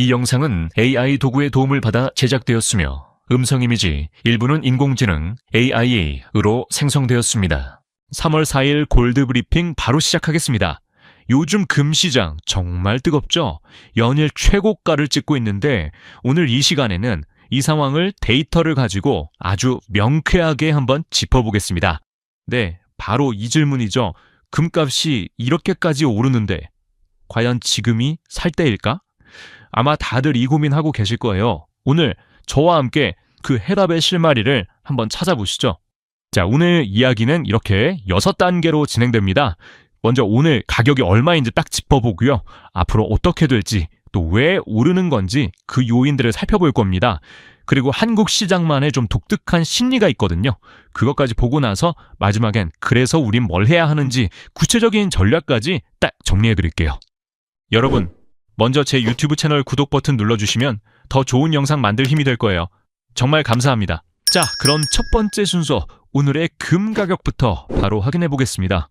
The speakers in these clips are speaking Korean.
이 영상은 AI 도구의 도움을 받아 제작되었으며 음성 이미지 일부는 인공지능 AI로 생성되었습니다. 3월 4일 골드 브리핑 바로 시작하겠습니다. 요즘 금시장 정말 뜨겁죠? 연일 최고가를 찍고 있는데 오늘 이 시간에는 이 상황을 데이터를 가지고 아주 명쾌하게 한번 짚어보겠습니다. 네, 바로 이 질문이죠. 금값이 이렇게까지 오르는데 과연 지금이 살 때일까? 아마 다들 이 고민하고 계실 거예요. 오늘 저와 함께 그 해답의 실마리를 한번 찾아보시죠. 자, 오늘 이야기는 이렇게 6단계로 진행됩니다. 먼저 오늘 가격이 얼마인지 딱 짚어보고요. 앞으로 어떻게 될지, 또 왜 오르는 건지 그 요인들을 살펴볼 겁니다. 그리고 한국 시장만의 좀 독특한 심리가 있거든요. 그것까지 보고 나서 마지막엔 그래서 우린 뭘 해야 하는지 구체적인 전략까지 딱 정리해드릴게요. 여러분, 먼저 제 유튜브 채널 구독 버튼 눌러주시면 더 좋은 영상 만들 힘이 될 거예요. 정말 감사합니다. 자, 그럼 첫 번째 순서, 오늘의 금 가격부터 바로 확인해 보겠습니다.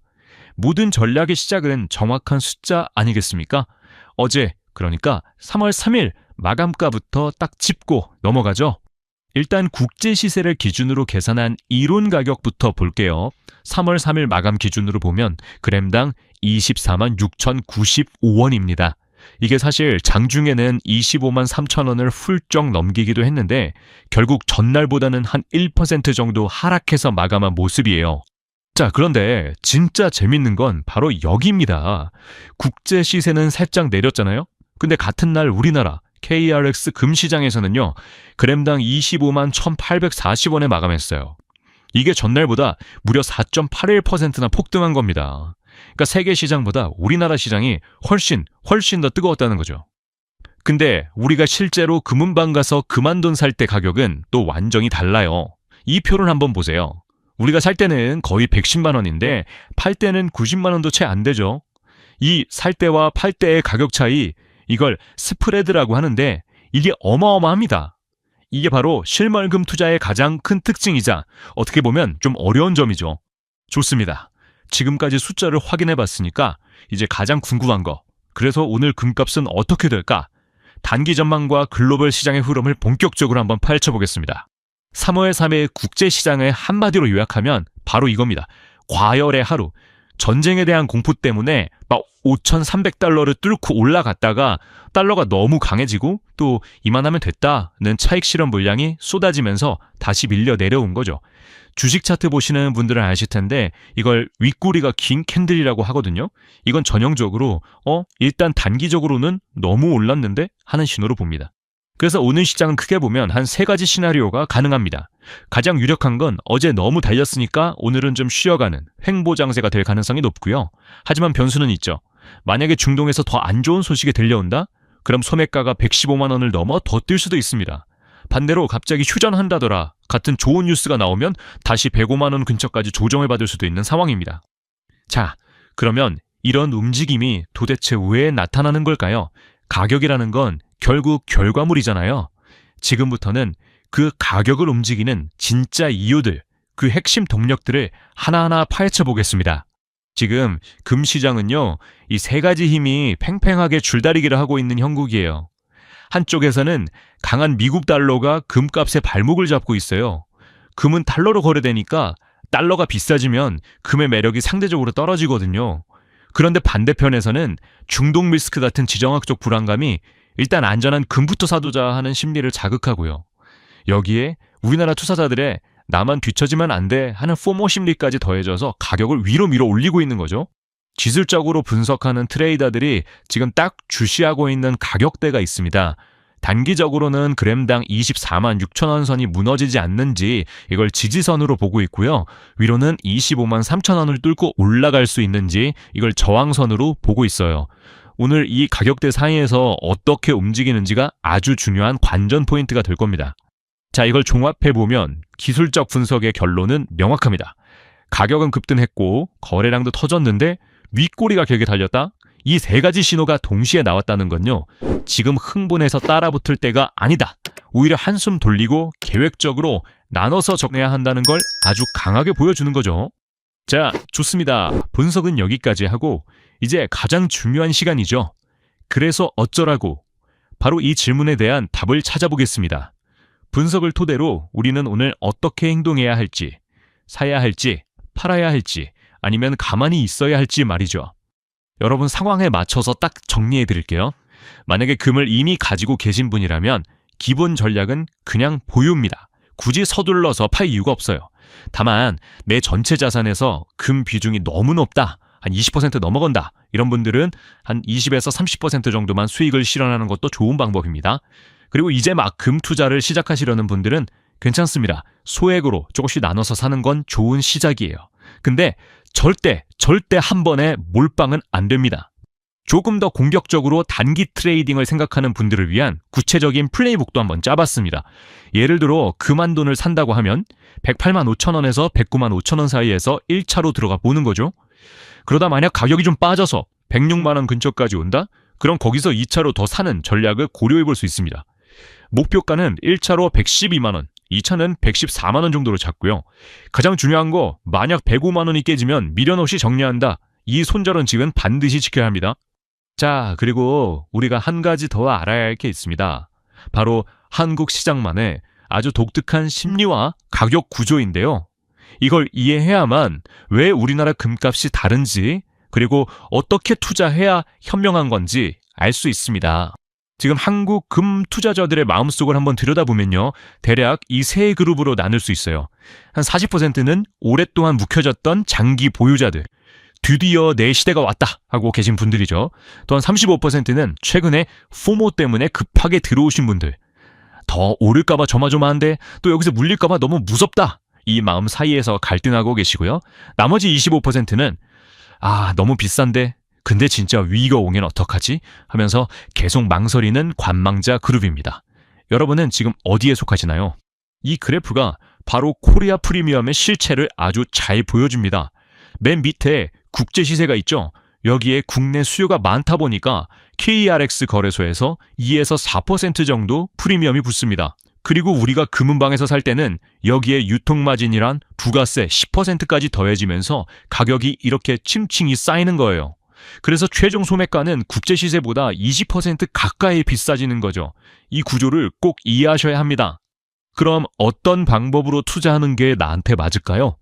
모든 전략의 시작은 정확한 숫자 아니겠습니까? 어제, 그러니까 3월 3일 마감가부터 딱 짚고 넘어가죠. 일단 국제 시세를 기준으로 계산한 이론 가격부터 볼게요. 3월 3일 마감 기준으로 보면 그램당 24만 6,095원입니다. 이게 사실 장중에는 25만 3천 원을 훌쩍 넘기기도 했는데 결국 전날보다는 한 1% 정도 하락해서 마감한 모습이에요. 자, 그런데 진짜 재밌는 건 바로 여기입니다. 국제 시세는 살짝 내렸잖아요. 근데 같은 날 우리나라 KRX 금시장에서는요, 그램당 25만 1,840원에 마감했어요. 이게 전날보다 무려 4.81%나 폭등한 겁니다. 그러니까 세계 시장보다 우리나라 시장이 훨씬 더 뜨거웠다는 거죠. 근데 우리가 실제로 금은방 가서 금한돈 살 때 가격은 또 완전히 달라요. 이 표를 한번 보세요. 우리가 살 때는 거의 110만 원인데 팔 때는 90만 원도 채 안 되죠. 이 살 때와 팔 때의 가격 차이, 이걸 스프레드라고 하는데 이게 어마어마합니다. 이게 바로 실물금 투자의 가장 큰 특징이자 어떻게 보면 좀 어려운 점이죠. 좋습니다. 지금까지 숫자를 확인해 봤으니까 이제 가장 궁금한 거, 그래서 오늘 금값은 어떻게 될까? 단기 전망과 글로벌 시장의 흐름을 본격적으로 한번 파헤쳐보겠습니다. 3월 3일 국제시장을 한마디로 요약하면 바로 이겁니다. 과열의 하루. 전쟁에 대한 공포 때문에 막 5,300달러를 뚫고 올라갔다가 달러가 너무 강해지고 또 이만하면 됐다는 차익 실현 물량이 쏟아지면서 다시 밀려 내려온 거죠. 주식 차트 보시는 분들은 아실 텐데 이걸 윗꼬리가 긴 캔들이라고 하거든요. 이건 전형적으로 일단 단기적으로는 너무 올랐는데 하는 신호로 봅니다. 그래서 오늘 시장은 크게 보면 한 3가지 시나리오가 가능합니다. 가장 유력한 건 어제 너무 달렸으니까 오늘은 좀 쉬어가는 횡보장세가 될 가능성이 높고요. 하지만 변수는 있죠. 만약에 중동에서 더 안 좋은 소식이 들려온다? 그럼 소매가가 115만 원을 넘어 더 뛸 수도 있습니다. 반대로 갑자기 휴전한다더라 같은 좋은 뉴스가 나오면 다시 105만 원 근처까지 조정을 받을 수도 있는 상황입니다. 자, 그러면 이런 움직임이 도대체 왜 나타나는 걸까요? 가격이라는 건 결국 결과물이잖아요. 지금부터는 그 가격을 움직이는 진짜 이유들, 그 핵심 동력들을 하나하나 파헤쳐 보겠습니다. 지금 금시장은요, 이 3가지 힘이 팽팽하게 줄다리기를 하고 있는 형국이에요. 한쪽에서는 강한 미국 달러가 금값의 발목을 잡고 있어요. 금은 달러로 거래되니까 달러가 비싸지면 금의 매력이 상대적으로 떨어지거든요. 그런데 반대편에서는 중동 리스크 같은 지정학적 불안감이 일단 안전한 금부터 사두자 하는 심리를 자극하고요. 여기에 우리나라 투자자들의 나만 뒤처지면 안 돼 하는 포모 심리까지 더해져서 가격을 위로 밀어 올리고 있는 거죠. 기술적으로 분석하는 트레이더들이 지금 딱 주시하고 있는 가격대가 있습니다. 단기적으로는 그램당 24만 6천 원 선이 무너지지 않는지 이걸 지지선으로 보고 있고요. 위로는 25만 3천 원을 뚫고 올라갈 수 있는지 이걸 저항선으로 보고 있어요. 오늘 이 가격대 사이에서 어떻게 움직이는지가 아주 중요한 관전 포인트가 될 겁니다. 자, 이걸 종합해보면 기술적 분석의 결론은 명확합니다. 가격은 급등했고 거래량도 터졌는데 윗꼬리가 길게 달렸다? 이 3가지 신호가 동시에 나왔다는 건요, 지금 흥분해서 따라붙을 때가 아니다. 오히려 한숨 돌리고 계획적으로 나눠서 적내야 한다는 걸 아주 강하게 보여주는 거죠. 자, 좋습니다. 분석은 여기까지 하고 이제 가장 중요한 시간이죠. 그래서 어쩌라고? 바로 이 질문에 대한 답을 찾아보겠습니다. 분석을 토대로 우리는 오늘 어떻게 행동해야 할지, 사야 할지, 팔아야 할지, 아니면 가만히 있어야 할지 말이죠. 여러분 상황에 맞춰서 딱 정리해 드릴게요. 만약에 금을 이미 가지고 계신 분이라면 기본 전략은 그냥 보유입니다. 굳이 서둘러서 팔 이유가 없어요. 다만 내 전체 자산에서 금 비중이 너무 높다, 한 20% 넘어간다, 이런 분들은 한 20에서 30% 정도만 수익을 실현하는 것도 좋은 방법입니다. 그리고 이제 막 금 투자를 시작하시려는 분들은 괜찮습니다. 소액으로 조금씩 나눠서 사는 건 좋은 시작이에요. 근데 절대 한 번에 몰빵은 안 됩니다. 조금 더 공격적으로 단기 트레이딩을 생각하는 분들을 위한 구체적인 플레이북도 한번 짜봤습니다. 예를 들어 금 한 돈을 산다고 하면 108만 5천 원에서 109만 5천 원 사이에서 1차로 들어가 보는 거죠. 그러다 만약 가격이 좀 빠져서 106만 원 근처까지 온다? 그럼 거기서 2차로 더 사는 전략을 고려해 볼 수 있습니다. 목표가는 1차로 112만 원, 2차는 114만 원 정도로 잡고요. 가장 중요한 거, 만약 105만 원이 깨지면 미련 없이 정리한다. 이 손절원칙은 반드시 지켜야 합니다. 자, 그리고 우리가 한 가지 더 알아야 할 게 있습니다. 바로 한국 시장만의 아주 독특한 심리와 가격 구조인데요. 이걸 이해해야만 왜 우리나라 금값이 다른지, 그리고 어떻게 투자해야 현명한 건지 알 수 있습니다. 지금 한국 금 투자자들의 마음속을 한번 들여다보면요, 대략 이 세 그룹으로 나눌 수 있어요. 한 40%는 오랫동안 묵혀졌던 장기 보유자들, 드디어 내 시대가 왔다 하고 계신 분들이죠. 또한 35%는 최근에 포모 때문에 급하게 들어오신 분들, 더 오를까봐 조마조마한데 또 여기서 물릴까봐 너무 무섭다, 이 마음 사이에서 갈등하고 계시고요. 나머지 25%는 너무 비싼데 근데 진짜 위기가 오면 어떡하지? 하면서 계속 망설이는 관망자 그룹입니다. 여러분은 지금 어디에 속하시나요? 이 그래프가 바로 코리아 프리미엄의 실체를 아주 잘 보여줍니다. 맨 밑에 국제 시세가 있죠? 여기에 국내 수요가 많다 보니까 KRX 거래소에서 2에서 4% 정도 프리미엄이 붙습니다. 그리고 우리가 금은방에서 살 때는 여기에 유통마진이란 부가세 10%까지 더해지면서 가격이 이렇게 층층이 쌓이는 거예요. 그래서 최종 소매가는 국제 시세보다 20% 가까이 비싸지는 거죠. 이 구조를 꼭 이해하셔야 합니다. 그럼 어떤 방법으로 투자하는 게 나한테 맞을까요?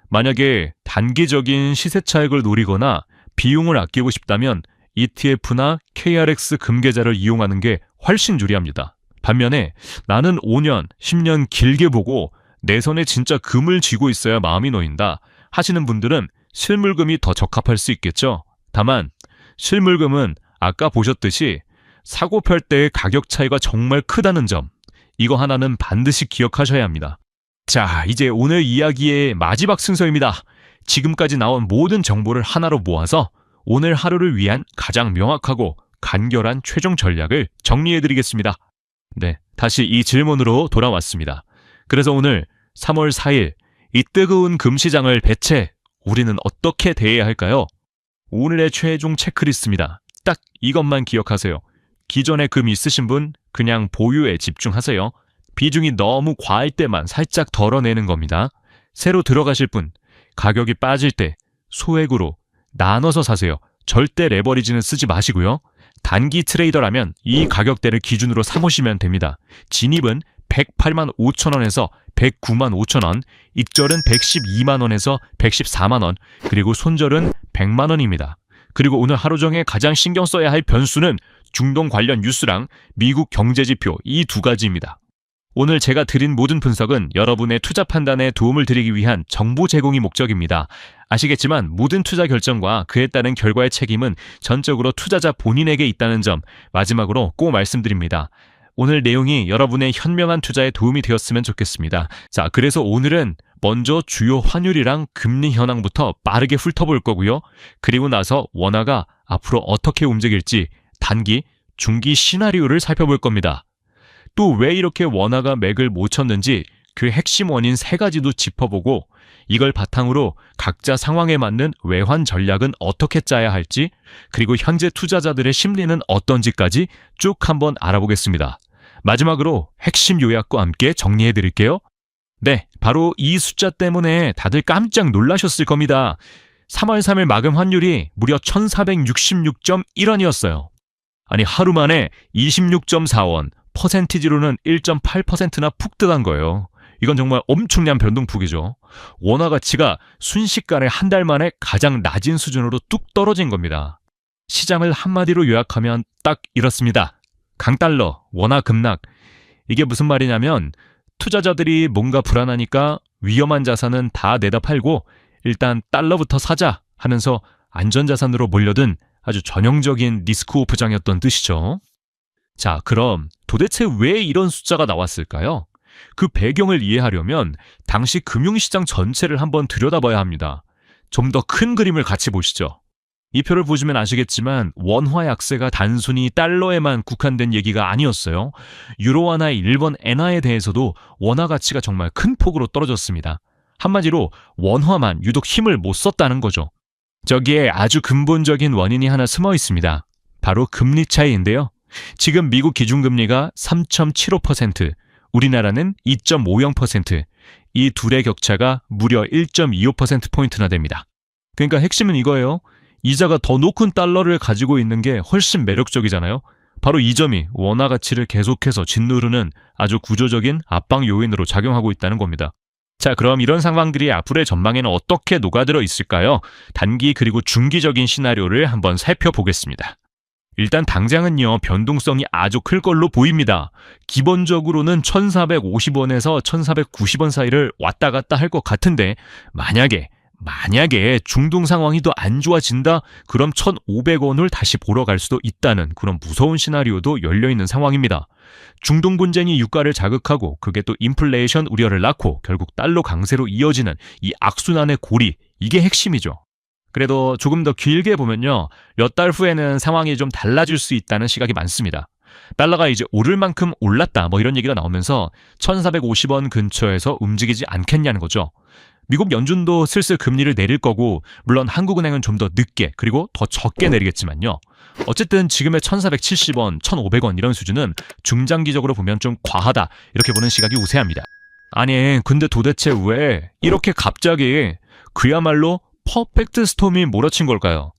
만약에 단기적인 시세 차익을 노리거나 비용을 아끼고 싶다면 ETF나 KRX 금계좌를 이용하는 게 훨씬 유리합니다. 반면에 나는 5년, 10년 길게 보고 내 손에 진짜 금을 쥐고 있어야 마음이 놓인다 하시는 분들은 실물금이 더 적합할 수 있겠죠. 다만 실물금은 아까 보셨듯이 사고 팔 때의 가격 차이가 정말 크다는 점, 이거 하나는 반드시 기억하셔야 합니다. 자, 이제 오늘 이야기의 마지막 순서입니다. 지금까지 나온 모든 정보를 하나로 모아서 오늘 하루를 위한 가장 명확하고 간결한 최종 전략을 정리해드리겠습니다. 네, 다시 이 질문으로 돌아왔습니다. 그래서 오늘 3월 4일 이 뜨거운 금시장을 대체 우리는 어떻게 대해야 할까요? 오늘의 최종 체크리스트입니다. 딱 이것만 기억하세요. 기존에 금 있으신 분 그냥 보유에 집중하세요. 비중이 너무 과할 때만 살짝 덜어내는 겁니다. 새로 들어가실 분, 가격이 빠질 때 소액으로 나눠서 사세요. 절대 레버리지는 쓰지 마시고요. 단기 트레이더라면 이 가격대를 기준으로 삼으시면 됩니다. 진입은 108만 5천 원에서 109만 5천 원, 익절은 112만 원에서 114만 원, 그리고 손절은 100만 원입니다. 그리고 오늘 하루 종일 가장 신경 써야 할 변수는 중동 관련 뉴스랑 미국 경제지표, 이 두 가지입니다. 오늘 제가 드린 모든 분석은 여러분의 투자 판단에 도움을 드리기 위한 정보 제공이 목적입니다. 아시겠지만 모든 투자 결정과 그에 따른 결과의 책임은 전적으로 투자자 본인에게 있다는 점 마지막으로 꼭 말씀드립니다. 오늘 내용이 여러분의 현명한 투자에 도움이 되었으면 좋겠습니다. 자, 그래서 오늘은 먼저 주요 환율이랑 금리 현황부터 빠르게 훑어볼 거고요. 그리고 나서 원화가 앞으로 어떻게 움직일지 단기, 중기 시나리오를 살펴볼 겁니다. 또 왜 이렇게 원화가 맥을 못 쳤는지 그 핵심 원인 3가지도 짚어보고 이걸 바탕으로 각자 상황에 맞는 외환 전략은 어떻게 짜야 할지, 그리고 현재 투자자들의 심리는 어떤지까지 쭉 한번 알아보겠습니다. 마지막으로 핵심 요약과 함께 정리해 드릴게요. 네, 바로 이 숫자 때문에 다들 깜짝 놀라셨을 겁니다. 3월 3일 마감 환율이 무려 1466.1원이었어요. 아니 하루 만에 26.4원, 퍼센티지로는 1.8%나 푹 뜨는 거예요. 이건 정말 엄청난 변동폭이죠. 원화 가치가 순식간에 한 달 만에 가장 낮은 수준으로 뚝 떨어진 겁니다. 시장을 한마디로 요약하면 딱 이렇습니다. 강달러, 원화 급락. 이게 무슨 말이냐면 투자자들이 뭔가 불안하니까 위험한 자산은 다 내다 팔고 일단 달러부터 사자 하면서 안전자산으로 몰려든 아주 전형적인 리스크오프 장이었던 뜻이죠. 자, 그럼 도대체 왜 이런 숫자가 나왔을까요? 그 배경을 이해하려면 당시 금융시장 전체를 한번 들여다봐야 합니다. 좀 더 큰 그림을 같이 보시죠. 이 표를 보시면 아시겠지만 원화 약세가 단순히 달러에만 국한된 얘기가 아니었어요. 유로화나 일본 엔화에 대해서도 원화 가치가 정말 큰 폭으로 떨어졌습니다. 한마디로 원화만 유독 힘을 못 썼다는 거죠. 저기에 아주 근본적인 원인이 하나 숨어 있습니다. 바로 금리 차이인데요. 지금 미국 기준금리가 3.75%, 우리나라는 2.50%, 이 둘의 격차가 무려 1.25%포인트나 됩니다. 그러니까 핵심은 이거예요. 이자가 더 높은 달러를 가지고 있는 게 훨씬 매력적이잖아요. 바로 이 점이 원화 가치를 계속해서 짓누르는 아주 구조적인 압박 요인으로 작용하고 있다는 겁니다. 자, 그럼 이런 상황들이 앞으로의 전망에는 어떻게 녹아들어 있을까요? 단기 그리고 중기적인 시나리오를 한번 살펴보겠습니다. 일단 당장은요, 변동성이 아주 클 걸로 보입니다. 기본적으로는 1,450원에서 1,490원 사이를 왔다 갔다 할 것 같은데 만약에 중동 상황이 더 안 좋아진다? 그럼 1,500원을 다시 보러 갈 수도 있다는 그런 무서운 시나리오도 열려있는 상황입니다. 중동 분쟁이 유가를 자극하고 그게 또 인플레이션 우려를 낳고 결국 달러 강세로 이어지는 이 악순환의 고리, 이게 핵심이죠. 그래도 조금 더 길게 보면요, 몇 달 후에는 상황이 좀 달라질 수 있다는 시각이 많습니다. 달러가 이제 오를 만큼 올랐다 이런 얘기가 나오면서 1,450원 근처에서 움직이지 않겠냐는 거죠. 미국 연준도 슬슬 금리를 내릴 거고 물론 한국은행은 좀 더 늦게 그리고 더 적게 내리겠지만요. 어쨌든 지금의 1,470원, 1,500원 이런 수준은 중장기적으로 보면 좀 과하다 이렇게 보는 시각이 우세합니다. 아니 근데 도대체 왜 이렇게 갑자기 그야말로 퍼펙트 스톰이 몰아친 걸까요?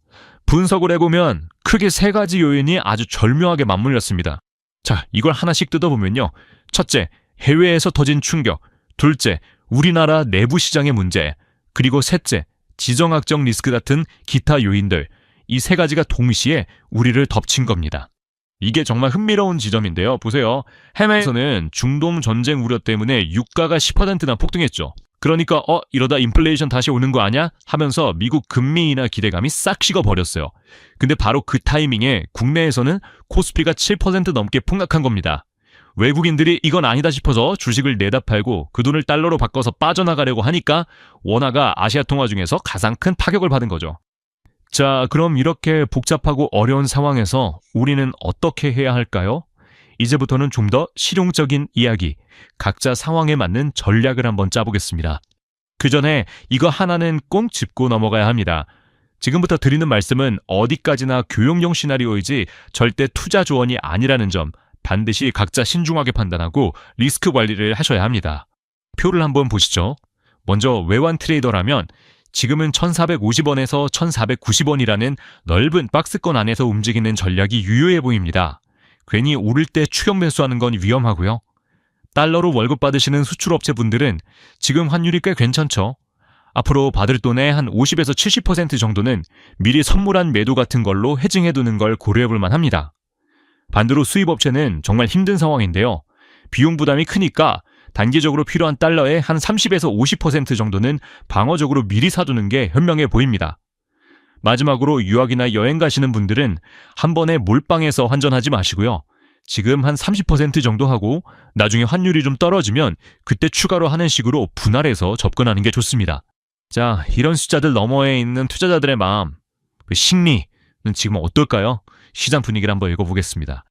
분석을 해보면 크게 세 가지 요인이 아주 절묘하게 맞물렸습니다. 자, 이걸 하나씩 뜯어보면요. 첫째, 해외에서 터진 충격. 둘째, 우리나라 내부 시장의 문제. 그리고 셋째, 지정학적 리스크 같은 기타 요인들. 이 세 가지가 동시에 우리를 덮친 겁니다. 이게 정말 흥미로운 지점인데요. 보세요. 해외에서는 중동 전쟁 우려 때문에 유가가 10%나 폭등했죠. 그러니까 이러다 인플레이션 다시 오는 거 아냐? 하면서 미국 금리 인하 기대감이 싹 식어버렸어요. 근데 바로 그 타이밍에 국내에서는 코스피가 7% 넘게 폭락한 겁니다. 외국인들이 이건 아니다 싶어서 주식을 내다 팔고 그 돈을 달러로 바꿔서 빠져나가려고 하니까 원화가 아시아 통화 중에서 가장 큰 타격을 받은 거죠. 자, 그럼 이렇게 복잡하고 어려운 상황에서 우리는 어떻게 해야 할까요? 이제부터는 좀 더 실용적인 이야기, 각자 상황에 맞는 전략을 한번 짜보겠습니다. 그 전에 이거 하나는 꼭 짚고 넘어가야 합니다. 지금부터 드리는 말씀은 어디까지나 교육용 시나리오이지 절대 투자 조언이 아니라는 점 반드시 각자 신중하게 판단하고 리스크 관리를 하셔야 합니다. 표를 한번 보시죠. 먼저 외환 트레이더라면 지금은 1,450원에서 1,490원이라는 넓은 박스권 안에서 움직이는 전략이 유효해 보입니다. 괜히 오를 때 추격 매수하는 건 위험하고요. 달러로 월급 받으시는 수출업체 분들은 지금 환율이 꽤 괜찮죠. 앞으로 받을 돈의 한 50에서 70% 정도는 미리 선물한 매도 같은 걸로 헤징해두는 걸 고려해볼 만합니다. 반대로 수입업체는 정말 힘든 상황인데요. 비용 부담이 크니까 단기적으로 필요한 달러의 한 30에서 50% 정도는 방어적으로 미리 사두는 게 현명해 보입니다. 마지막으로 유학이나 여행 가시는 분들은 한 번에 몰빵해서 환전하지 마시고요. 지금 한 30% 정도 하고 나중에 환율이 좀 떨어지면 그때 추가로 하는 식으로 분할해서 접근하는 게 좋습니다. 자, 이런 숫자들 너머에 있는 투자자들의 마음, 그 심리는 지금 어떨까요? 시장 분위기를 한번 읽어보겠습니다.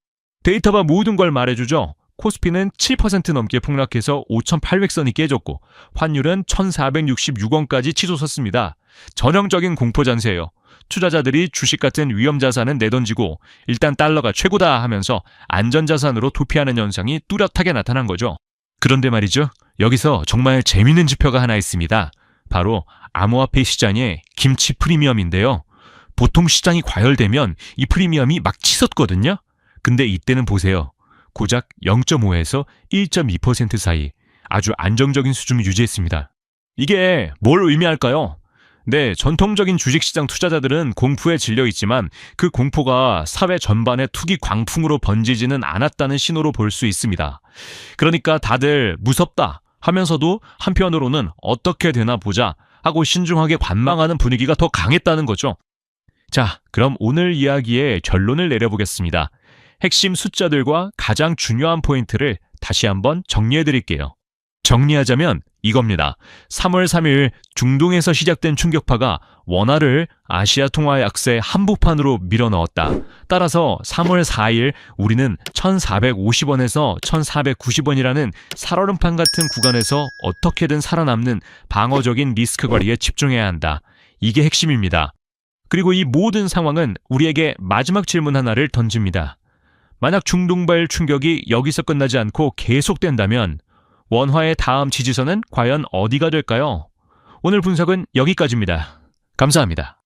데이터가 모든 걸 말해주죠. 코스피는 7% 넘게 폭락해서 5,800선이 깨졌고 환율은 1,466원까지 치솟았습니다. 전형적인 공포 잔세예요. 투자자들이 주식 같은 위험 자산은 내던지고 일단 달러가 최고다 하면서 안전자산으로 도피하는 현상이 뚜렷하게 나타난 거죠. 그런데 말이죠. 여기서 정말 재밌는 지표가 하나 있습니다. 바로 암호화폐 시장의 김치 프리미엄인데요. 보통 시장이 과열되면 이 프리미엄이 막 치솟거든요. 근데 이때는 보세요. 고작 0.5에서 1.2% 사이 아주 안정적인 수준을 유지했습니다. 이게 뭘 의미할까요? 네, 전통적인 주식시장 투자자들은 공포에 질려 있지만 그 공포가 사회 전반의 투기 광풍으로 번지지는 않았다는 신호로 볼 수 있습니다. 그러니까 다들 무섭다 하면서도 한편으로는 어떻게 되나 보자 하고 신중하게 관망하는 분위기가 더 강했다는 거죠. 자, 그럼 오늘 이야기의 결론을 내려보겠습니다. 핵심 숫자들과 가장 중요한 포인트를 다시 한번 정리해 드릴게요. 정리하자면 이겁니다. 3월 3일 중동에서 시작된 충격파가 원화를 아시아 통화 약세 한복판으로 밀어넣었다. 따라서 3월 4일 우리는 1,450원에서 1,490원이라는 살얼음판 같은 구간에서 어떻게든 살아남는 방어적인 리스크 관리에 집중해야 한다. 이게 핵심입니다. 그리고 이 모든 상황은 우리에게 마지막 질문 하나를 던집니다. 만약 중동발 충격이 여기서 끝나지 않고 계속된다면 원화의 다음 지지선은 과연 어디가 될까요? 오늘 분석은 여기까지입니다. 감사합니다.